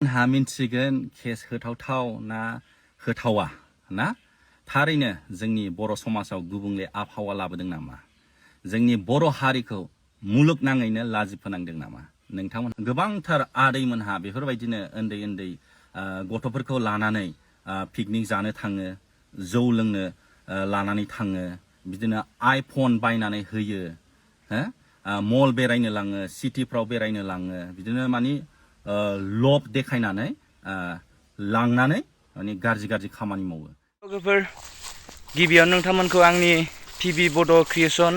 हा मिन्थिगोन केस होथावथाव ना होथावा ना थारैनो जोंनि बर' समाजाव गुबुंले आबहावा लाबोदों नामा जोंनि बर' हारिखौ मुलुगनाङैनो लाजि फोनांदों नामा नोंथांमोन गोबांथार आदैमोनहा बेफोरबायदिनो उन्दै उन्दै गथ'फोरखौ लानानै पिकनिक जानो थाङो जौ लोंनो लानानै थाङो बिदिनो आइफन बायनानै होयो हो मल बेरायनो लाङो सिटिफ्राव बेरायनो लाङो बिदिनो मानि लब देखायनानै लांनानै माने गाज्रि खामानि मावो लोगोफोर गिबियावनो नोंथांमोनखौ आंनि PB Bodo CREATION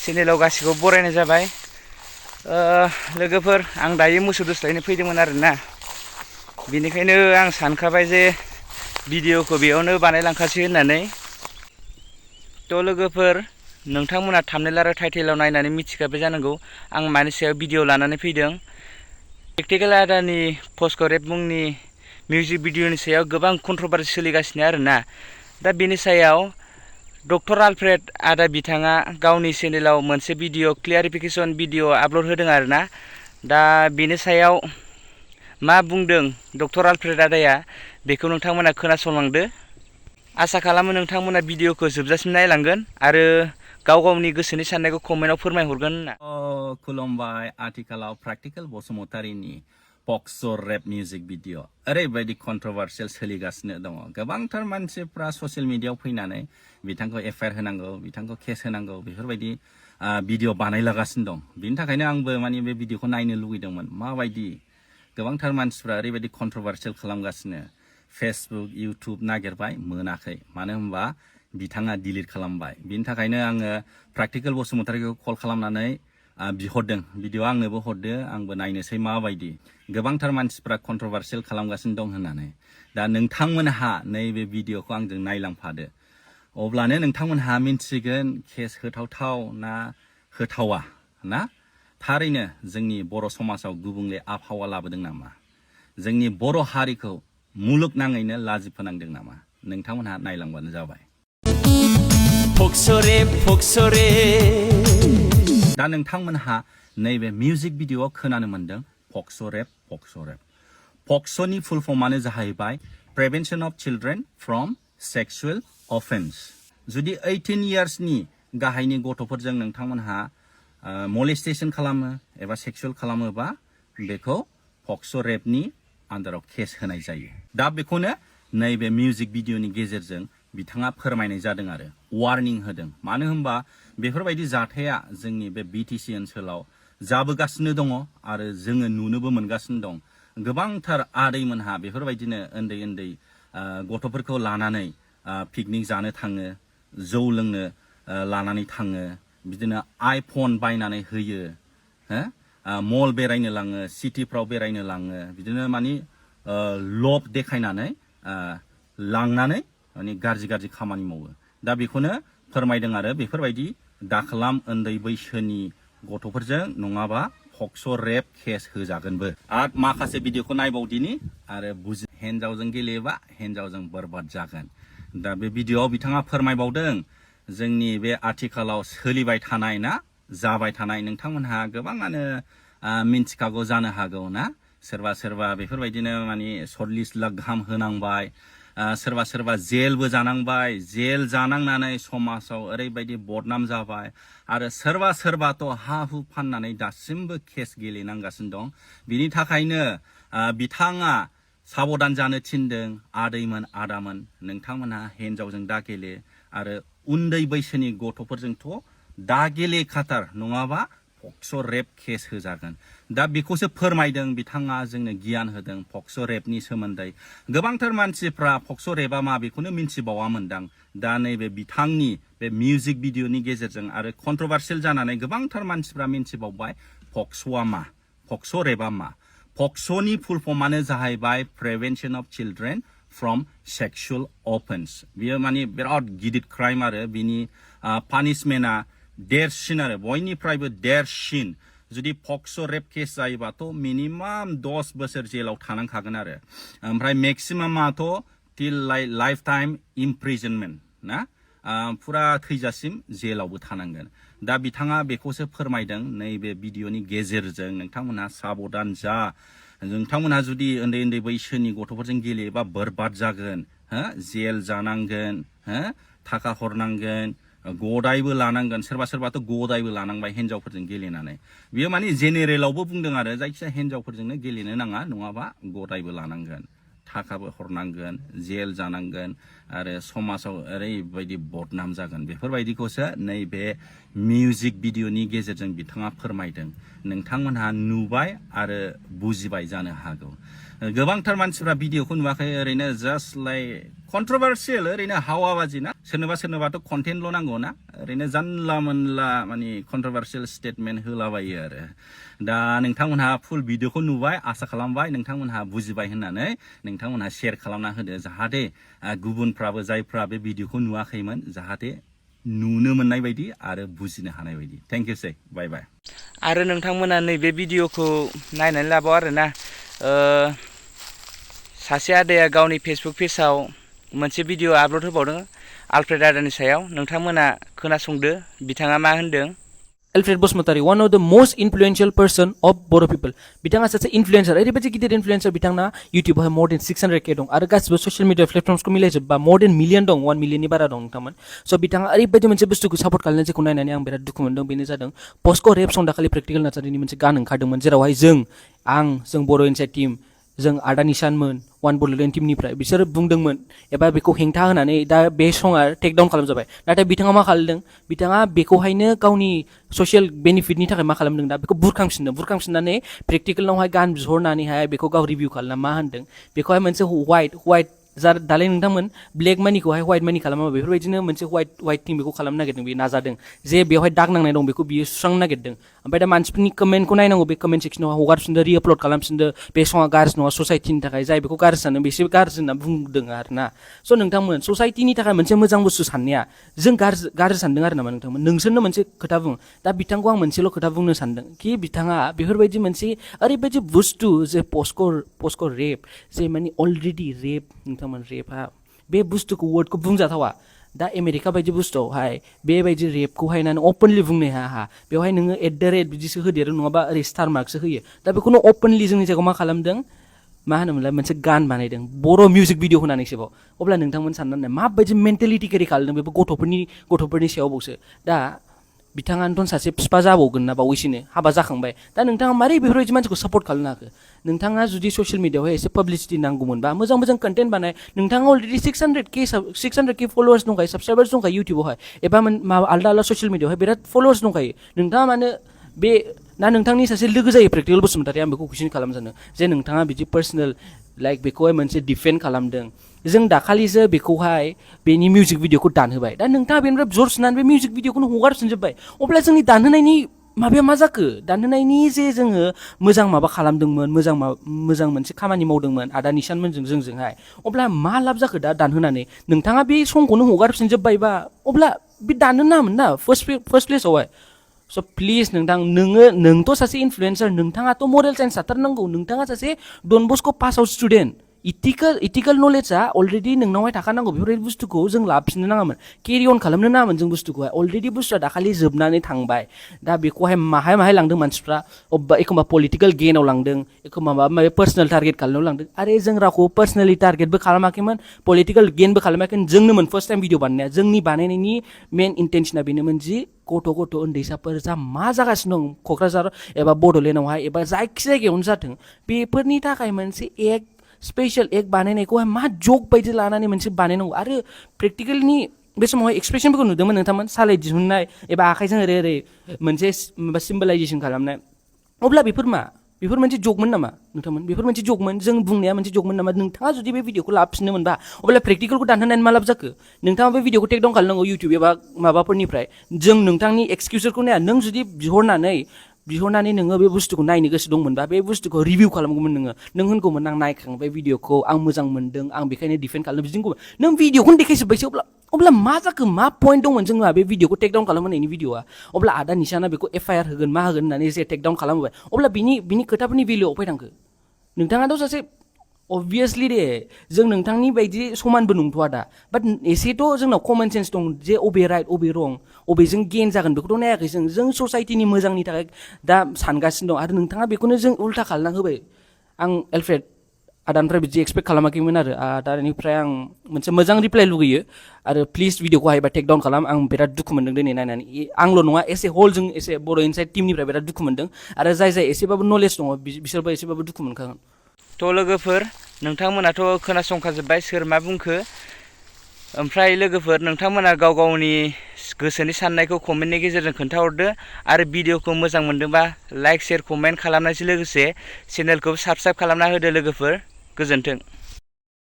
चेनेलाव गासिखौबो बरायनाय जाबाय लोगोफोर आं दायो मोसौ दोस्लायनो फैदोंमोन आरोना बेनिखायनो आं सानखाबाय जे भिडिअखौ बेयावनो बानायलांखासै होननानै थ' लोगोफोर नोंथांमोना थाम्बनेल आरो टाइटेलाव नायनानै मिथिखाबाय जानांगौ आं मानि सायाव भिडिअ लानानै फैदों प्रेक्टिकेल आयदानि पक्स' रेप मुंनि मिउजिक भिडिअनि सायाव गोबां कन्ट्रभार्सि सोलिगासिनो आरोना दा बेनि सायाव डक्टर आलफ्रेड आदा बिथाङा गावनि चेनेलाव मोनसे भिडिअ क्लियारिफिकेसन भिडिअ आपल'ड होदों आरोना दा बेनि सायाव मा बुंदों डक्टर आलफ्रेड आदाया बेखौ नोंथांमोना खोनासंलांदो आसा खालामो नोंथांमोना भिडिअखौ जोबजासिम नायलांगोन आरो गावनि गोसोनि साननायखौ कमेन्टआव फोरमायहरगोन होनना खुलुमबाय आथिखालाव प्रेक्टिकेल बसुमतारीनि पक्स' रेप मिउजिक भिडिअ ओरैबायदि कन्ट्रभार्सियेल सोलिगासिनो दङ गोबांथार मानसिफ्रा ससियेल मिडियायाव फैनानै बिथांखौ एफआइआर होनांगौ बिथांखौ केस होनांगौ बेफोरबायदि भिडिअ बानायलागासिनो दं बिनि थाखायनो आंबो माने बे भिडिअखौ नायनो लुगैदोंमोन माबायदि गोबांथार मानसिफ्रा ओरैबायदि कन्ट्रभार्सियेल खालामगासिनो फेसबुक इउटुब नागिरबाय मोनाखै मानो होनबा बिथाङा डिलिट खालामबाय बिनि थाखायनो आङो प्रेक्टिकेल बसुमतारीखौ कल खालामनानै बिहरदों भिडिअ आंनोबो हरदो आंबो नायनोसै माबायदि गोबांथार मानसिफ्रा कन्ट्रभार्सियेल खालामगासिनो दं होननानै दा नोंथांमोनहा नैबे भिडिअखौ आंजों नायलांफादो अब्लानो नोंथांमोनहा मिन्थिगोन केस होथावथाव ना होथावा ना थारैनो जोंनि बर' समाजाव गुबुंले आबहावा लाबोदों नामा जोंनि बर' हारिखौ मुलुगनाङैनो लाजि फोनांदों नामा नोंथांमोनहा नायलांबानो जाबाय दा नोंथांमोनहा नैबे मिउजिक भिडिअआव खोनानो मोनदों पक्स' रेप पक्स'नि फुल फर्मानो जाहैबाय prevention of children from sexual offence जुदि 18 इयार्सनि गाहायनि गथ'फोरजों नोंथांमोनहा मलेस्टेसन खालामो एबा सेक्सुएल खालामोबा बेखौ पक्स' रेपनि आन्दाराव केस होनाय जायो दा बेखौनो नैबे मिउजिक भिडिअनि गेजेरजों बिथाङा फोरमायनाय जादों आरो वार्निं होदों मानो होनबा बेफोरबायदि जाथाया जोंनि बे BTC ओनसोलाव जाबोगासिनो दङ आरो जोङो नुनोबो मोनगासिनो दं गोबांथार आदैमोनहा बेफोरबायदिनो उन्दै उन्दै गथ'फोरखौ लानानै पिकनिक जानो थाङो जौ लोंनो लानानै थाङो बिदिनो आइफन बायनानै होयो हो मल बेरायनो लाङो सिटिफ्राव बेरायनो लाङो बिदिनो मानि लब देखायनानै लांनानै माने गाज्रि खामानि मावो दा बेखौनो फोरमायदों आरो बेफोरबायदि दाखालाम उन्दै बैसोनि गथ'फोरजों नङाबा पक्स' रेप केस होजागोनबो आरो माखासे भिडिअखौ नायबावदिनि आरो हिन्जावजों गेलेयोबा हिन्जावजों बरबाद जागोन दा बे भिडिअआव बिथाङा फोरमायबावदों जोंनि बे आथिखालाव सोलिबाय थानाय ना जाबाय थानाय नोंथांमोनहा गोबाङानो मिन्थिखागौ जानो हागौ ना सोरबा बेफोरबायदिनो माने 40 लाख गाहाम होनांबाय सोरबा जेलबो जानांबाय जेल जानांनानै समाजाव ओरैबायदि बदनाम जाबाय आरो सोरबाथ' हा हु फाननानै दासिमबो केस गेलेनांगासिनो दं बिनि थाखायनो बिथाङा साबधान जानो थिनदों आदैमोन आदामोन नोंथांमोनहा हिन्जावजों दा गेले आरो उन्दै बैसोनि गथ'फोरजोंथ' दा गेलेखाथार नङाबा पक्स' रेप केस होजागोन दा बेखौसो फोरमायदों बिथाङा जोंनो गियान होदों पक्स' रेपनि सोमोन्दै गोबांथार मानसिफ्रा पक्स' रेपआ मा बेखौनो मिन्थिबावामोनदां दा नैबे बिथांनि बे मिउजिक भिडिअनि गेजेरजों आरो कन्ट्रभार्सियेल जानानै गोबांथार मानसिफ्रा मिन्थिबावबाय पक्स'आ मा पक्स' रेपआ मा पक्स'नि फुल फर्मानो जाहैबाय prevention of children from sexual offence बियो माने बिराद गिदिर क्राइम आरो बिनि पानिशमेन्टआ देरसिन आरो बयनिफ्रायबो देरसिन जुदि पक्स' रेप केस जायोबाथ' मिनिमाम 10 बोसोर जेलाव थानांखागोन आरो ओमफ्राय मेक्सिमामाथ' टिल लाइफ टाइम इमप्रिजनमेन्ट ना फुरा थैजासिम जेलावबो थानांगोन दा बिथाङा बेखौसो फोरमायदों नैबे भिडिअनि गेजेरजों नोंथांमोनहा साबधान जा नोंथांमोनहा जुदि उन्दै उन्दै बैसोनि गथ'फोरजों गेलेयोबा बरबाद जागोन हो जेल जानांगोन हो थाखा हरनांगोन गदायबो लानांगोन सोरबा सोरबाथ' गदायबो लानांबाय हिन्जावफोरजों गेलेनानै बियो माने जेनेरेलावबो बुंदों आरो जायखिजाया हिन्जावफोरजोंनो गेलेनो नाङा नङाबा गदायबो लानांगोन थाखाबो हरनांगोन जेल जानांगोन आरो समाजाव ओरैबायदि बदनाम जागोन बेफोरबायदिखौसो नैबे मिउजिक भिडिअनि गेजेरजों बिथाङा फोरमायदों नोंथांमोनहा नुबाय आरो बुजिबाय जानो हागौ गोबांथार मानसिफ्रा भिडिअखौ नुवाखै ओरैनो जास्ट लाइक कन्ट्रोभार्सियेल ओरैनो हावाबाजि ना सोरनोबाथ' कन्टेन्टल' नांगौ ना ओरैनो जानला मोनला माने कन्ट्रोभार्सियेल स्टेटमेन्ट होलाबायो आरो दा नोंथांमोनहा फुल भिडिअखौ नुबाय आसा खालामबाय नोंथांमोनहा बुजिबाय होननानै नोंथांमोनहा शेयार खालामना होदो जाहाथे गुबुनफ्राबो जायफ्रा बे भिडिअखौ नुवाखैमोन जाहाथे नुनो मोननाय बायदि आरो बुजिनो हानाय बायदि थेंक इउ सै बाय बाय आरो नोंथांमोना नैबे भिडिअखौ नायनानै लाबाव आरोना सासे आदाया गावनि फेसबुक पेजाव मोनसे भिडिअ आपल'ड होबावदों आलफ्रेड आदानि सायाव नोंथांमोना खोनासंदो बिथाङा मा होनदों Alfred Bosmatari, one of the most influential person of Bodo people. बिथाङा सासे इन्फ्लुएन्सार ओरैबायदि गिदिर इन्फ्लुएन्सार बिथाङा इउटिउबावहाय more than 600K दं आरो गासिबो ससियेल मिडिया प्लेटफर्मसखौ मिलायजोबबा more than मिलियन दं 1 मिलियननि बारा दं नोंथांमोन स' बिथाङा ओरैबायदि मोनसे बुस्थुखौ सापर्ट खालामनाय जेखौ नायनानै आं बिराद दुखु मोनदों बेनो जादों पस्क' रेप सं दाखालि प्रेक्टिकेल नार्सारिनि मोनसे गान ओंखारदोंमोन जेरावहाय जों बर' इनसाइड टीम जों आदा निशानमोन वान बड'लेण्ड टीमनिफ्राय बिसोर बुंदोंमोन एबा बेखौ हेंथा होनानै दा बे सङा टेक डाउन खालामजाबाय नाथाय बिथाङा मा खालामदों बिथाङा बेखौहायनो गावनि ससियेल बेनिफिटनि थाखाय मा खालामदों दा बेखौ बुरखांफिननानै प्रेक्टिकेलावहाय गान बिहरनानैहाय बेखौ गाव रिभिउ खालामना मा होनदों बेखौहाय मोनसे व्हाइट दालाय नोंथांमोन ब्लेक मानिखौहाय व्हाइट मानि खालामा बेफोरबायदिनो मोनसे व्हाइट थिं बेखौ खालामनो नागिरदों बेयो नाजादों जे बेवहाय दाग नांनाय दं बेखौ बियो सुस्रांनो नागिरदों ओमफ्राय दा मानसिफोरनि कमेन्टखौ नायनांगौ बे कमेन्ट सेक्सनाव हगारफिनदो रिआपलड खालामफिनदो बे सङा गाज्रि नङा ससाइटिनि थाखाय जाय बेखौ गाज्रि सानो बेसे गाज्रि होनना बुंदों आरोना स' नोंथांमोन ससाइटिनि थाखाय मोनसे मोजां बुस्थु साननाया जों गाज्रि सानदों आरो नामा नोंथांमोन नोंसोरनो मोनसे खोथा बुं दा बिथांखौ आं मोनसेल' खोथा बुंनो सानदों कि बिथाङा बेफोरबायदि मोनसे ओरैबायदि बुस्थु जे पस्क' रेप जे माने अलरेडि रेप नोंथांमोन रेपआ बे बुस्थुखौ वर्डखौ बुंजाथावा दा आमेरिका बायदि बुस्थुआवहाय बेबायदि रेपखौहाय नानै अपेनलि बुंनो हाया बेवहाय नोङो @ बिदिसो होदेरो नङाबा ओरै स्टार मार्कसो होयो दा बेखौनो अपेनलि जोंनि जायगायाव मा खालामदों मा होनोमोनलाय मोनसे गान बानायदों बर' मिउजिक भिडिअ होनानैसोबाव अब्ला नोंथांमोन साननानै माबायदि मेन्टेलिटि केरि खालामदों बेबो गथ'फोरनि सायावबावसो दा बिथाङानोथ' सासे बिफा जाबावगोन ना बावैसोनो हाबा जाखांबाय दा नोंथाङा मारै बेफोरबायदि मानसिखौ सापर्ट खालामनो हाखो नोंथाङा जुदि ससियेल मिडियाआवहाय एसे पाब्लिसिटि नांगौमोनबा मोजां कन्टेन्ट बानाय नोंथाङा अलरेडि 600K फलोवार्स दंखायो साबसक्राइबार्स दंखायो इउटिउबावहाय एबा आलदा ससियेल मिडियाआवहाय बिराद फलोवार्स दंखायो नोंथाङा मानो बे ना नोंथांनि सासे लोगो जायो प्रेक्टिकेल बसुमतारी आं बेखौ कुइसन खालामनो सानो जे नोंथाङा बिदि पार्सनेल लाइक बेखौहाय मोनसे डिफेन्ड खालामदों जों दाखालिसो बेखौहाय बेनि मिउजिक भिडिअखौ दानहोबाय दा नोंथाङा बेनिफ्राय जर सुनानै बे मिउजिक भिडिअखौनो हगारफिनजोब्बाय अब्ला जोंनि दानहोनायनि माबाया मा जाखो दानहोनायनि जे जोङो मोजां माबा खालामदोंमोन मोजां मोनसे खामानि मावदोंमोन आदा निशानमोनजों जोंजोंहाय अब्ला मा लाब जाखो दा दानहोनानै नोंथाङा बे समखौनो हगारफिनजोब्बायबा अब्ला बे दाननो नाङामोन ना फार्स्ट प्लेसावहाय स' प्लिज नोंथ' सासे इनफ्लुएन्सार नोंथाङाथ' मरेल साइन्स थाथारनांगौ नोंथाङा सासे डन बस्क' पास आउट स्टुडेन्ट इथिकेल नलेजआ अलरेडि नोंनावहाय थाखानांगौ बेफोरबायदि बुस्थुखौ जों लाफिननो नाङामोन केरि अन खालामनो नाङामोन जों बुस्थुखौहाय अलरेडि बुस्थुआ दाखालि जोबनानै थांबाय दा बेखौहाय माहाय लांदों मानसिफ्रा अबेबा एखमबा पलिटिकेल गेनाव लांदों एखमबा माबा माबि पार्सनेल टारगेट खालामनायाव लांदों आरे जों रावखौ पार्सनेलि टारगेटबो खालामाखैमोन पलिटिकेल गेनबो खालामाखैमोन जोंनोमोन फार्स्ट टाइम भिडिअ बानायनाया जोंनि बानायनायनि मेन इन्टेन्सना बेनोमोन जि गथ' उन्दैसाफोर जा मा जागासिनो दं क'क्राझार एबा बड'लेण्डआवहाय एबा जायखि जायगायावनो जाथों बेफोरनि थाखाय मोनसे स्पेशल एक बानायनायखौहाय मा जक बायदि लानानै मोनसे बानायनांगौ आरो प्रेक्टिकेलनि बे समावहाय एक्सप्रेसनफोरखौ नुदोंमोन नोंथांमोन सालाय दिहुननाय एबा आखाइजों ओरै मोनसे माबा सिम्बलाइजेसन खालामनाय अब्ला बेफोर मोनसे जकमोन नामा नोंथांमोन बेफोर मोनसे जकमोन जों बुंनाया मोनसे जकमोन नामा नोंथाङा जुदि बे भिडिअखौ लाफिननो मोनबा अब्ला प्रेक्टिकेलखौ दानहोनानै मा लाब जाखो नोंथाङा बे भिडिअखौ टेक डाउन खालामनांगौ इउटिउब एबा माबाफोरनिफ्राय जों नोंथांनि एक्सकिउसफोरखौ नाया नों जुदि बिहरनानै नोङो बे बुस्थुखौ नायनो गोसो दंमोनबा बे बुस्थुखौ रिभिउ खालामगौमोन नों होनगौमोन आं नायखांबाय भिडिअखौ आं मोजां मोनदों आं बेखायनो डिफेन्ड खालामनो बिदिनो नों भिडिअखौनो देखायजोब्बायसो अब्ला मा जाखो मा पइन्ट दंमोन जोंहा बे भिडिअखौ टेक डाउन खालामहोनायनि भिडिअआ अब्ला आदा निशाना बेखौ FIR होगोन मा होगोन होननानै जे टेक डाउन खालामहोबाय अब्ला बिनि खोथाफोरनि भेलुआव फै थांखो नोंथाङाथ' सासे अबभियासलि दे जों नोंथांनि बायदि समानबो नंथ'आ दा बाट एसेथ' जोंनाव कमन सेन्स दं जे अबे राइट अबे रं अबेजों गेन जागोन बेखौथ' नायाखै जों ससाइटिनि मोजांनि थाखाय दा सानगासिनो दं आरो नोंथाङा बेखौनो जों उल्था खालामना होबाय आं एलफ्रेड आदानिफ्राय बिदि एक्सपेक्ट खालामाखैमोन आरो आदानिफ्राय आं मोनसे मोजां रिप्लाइ लुगैयो आरो प्लिज भिडिअखौ हायोबा टेक डाउन खालाम आं बिराद दुखु मोनदों दिनै नायनानै आंल' नङा एसे होल जों एसे बर' इनसाइड टीमनिफ्राय बिराद दुखु मोनदों आरो जाय एसेबाबो नलेज दङ बिसोरबो एसेबाबो दुखु मोनखागोन थ' लोगोफोर नोंथांमोनाथ' खोनासंखाजोब्बाय सोर मा बुंखो ओमफ्राय लोगोफोर नोंथांमोना गाव गावनि गोसोनि साननायखौ कमेन्टनि गेजेरजों खोन्थाहरदो आरो भिडिअखौ मोजां मोनदोंबा लाइक शेयार कमेन्ट खालामनायजों लोगोसे चेनेलखौ साबस्क्राइब खालामना होदो लोगोफोर गोजोन्थों